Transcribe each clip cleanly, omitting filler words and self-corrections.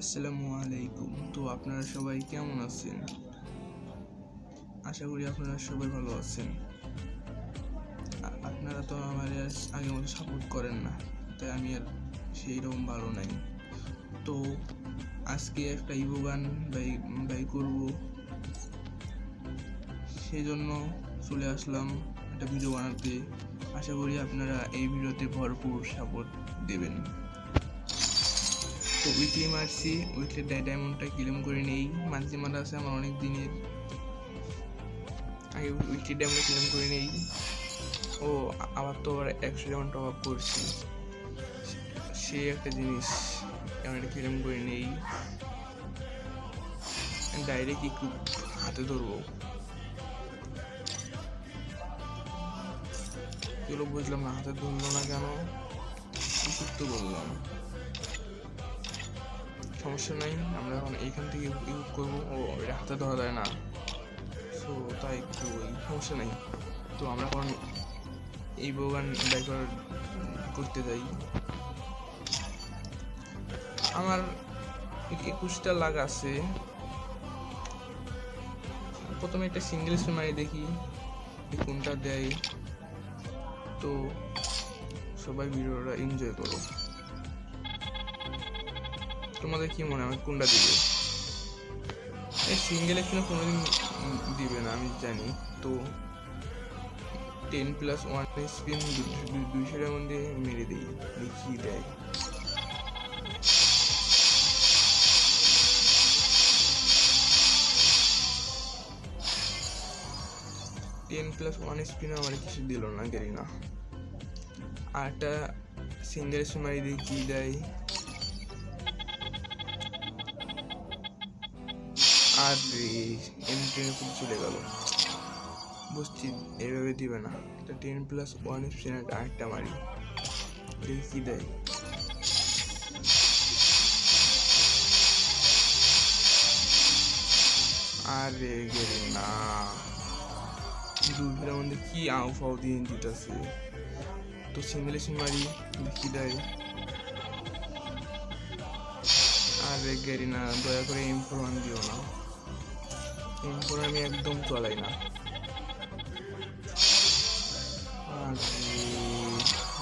আসসালামু আলাইকুম। তো আপনারা সবাই কেমন আছেন? আশা করি আপনারা সবাই ভালো আছেন। আপনারা তো আমার আগের মতো সাপোর্ট করেন না, তাই আমি আর সেই রকম ভালো নাই। তো আজকে একটা ইভো গান বাই করব, সেই জন্য চলে আসলাম একটা ভিডিও বানাতে। আশা করি আপনারা এই ভিডিওতে ভরপুর সাপোর্ট দেবেন। তো উইকলি মারছি, উইকলি ডায়মন্ডটা ক্লেম করে নেই। মান্থলি মারা আছে আমার অনেক দিনের, আগে উইকলি ডায়মন্ড ক্লেম করে নেই। ও আবার তো আবার 100 ডায়মন্ড টপ আপ করছি, সে একটা জিনিস এমন একটা ক্লেম করে নেই। ডাইরেক্ট একটু হাতে ধরবো, এগুলো বুঝলাম না, হাতে ধরলো না কেন, তো বললাম সমস্যা নাই, আমরা এখন এইখান থেকে ইউজ করবো। ও এটা হাতে ধরা যায় না, সো তাই একটু সমস্যা নাই। তো আমরা এখন এই বোগান বাইকার করতে যাই। আমার 21টা লাখ আছে। প্রথমে একটা সিঙ্গেল স্পিন মারি দেখি কোনটা দেয়। তো সবাই ভিডিওটা এনজয় করো। তোমাদের কি মনে হয় কোনটা দিবে? এই সিঙ্গেল স্পিনে কোনোদিন দিবে না আমি জানি। তো 10+1 স্পিন 200-এর মধ্যে মেরে দিই, দেখি দেয়। +1 স্পিনে আমার কিছু দিল না, গেলি না। আর একটা সিঙ্গেল স্পিন মারি দিই, কি দেয়। আর এমটিনে খুব চলে গেল, বুঝছি এইভাবে দিবে না। এটা 10+1 স্পিন আরেকটা মারি, দেখি কি দেয়। আরে গেলি না, 200-এর মধ্যে কি আউ ফাউ দিয়ে দিতেছে। তো সিঙ্গেল স্পিন মারি, দেখি দেয়। আরে গেলি না, দয়া করে M4 দিও না, M4 আমি একদম চলাই না।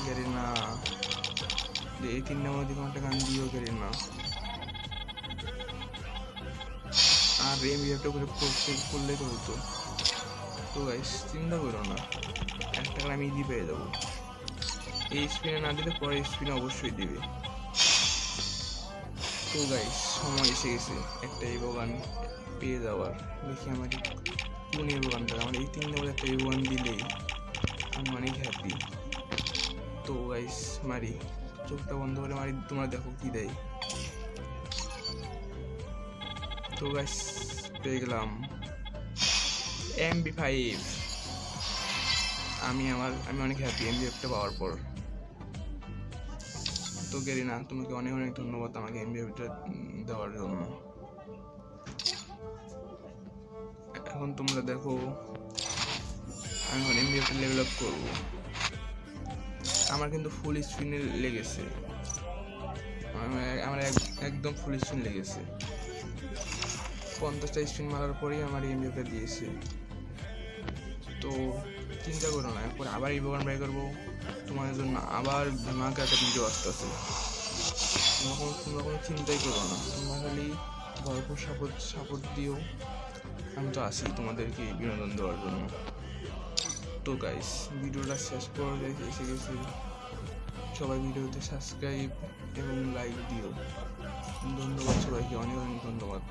গেলি না, এই 3টা মধ্যে কোনটা গান দিও, গেলি না। আর এমবিএফটা করে করলে তো হতো। তো গাইস চিন্তা করো না, একটা করে আমি ইজি পেয়ে যাবো। এই স্পিনে না দিলে পরে স্পিনে অবশ্যই দিবে। তো গাইস সময় এসে গেছে একটা ইভো গান পেয়ে যাওয়ার। দেখি আমার কোন ইভো গানটা, আমার এই 3টা মধ্যে একটা ইভো গান দিলেই আমি অনেক হ্যাপি। তো গাইস মারি, চোখটা বন্ধ করে মারি, তোমরা দেখো কি দেয়। তো গাইস পেয়ে গেলাম MP5। আমি অনেক হ্যাপি MP5টা পাওয়ার পর। তো গেরি না, তোমাকে অনেক অনেক ধন্যবাদ আমাকে MP5টা দেওয়ার জন্য। এখন তোমরা দেখো আমি এখন MP5টা লেভেল আপ করবো। আমার কিন্তু ফুল স্পিনে লেগেছে, আমার একদম ফুল স্পিন লেগেছে। 50টা স্পিন মারার পরেই আমার MP5টা দিয়েছে। তো চিন্তা করো না, এরপর আবার ইভো গান বাই করবো তোমাদের জন্য, আবার ধামাকা একটা ভিডিও আসতেছে। তোমরা কোনো চিন্তাই করো না, তোমরা খালি ভরপুর সাপোর্ট দিও, আমি তো আসি তোমাদেরকে বিনোদন দেওয়ার জন্য। তো গাইস ভিডিওটা শেষ পর্যায়ে এসে গেছে, সবাই ভিডিওতে সাবস্ক্রাইব এবং লাইক দিও। ধন্যবাদ সবাইকে, অনেক অনেক ধন্যবাদ।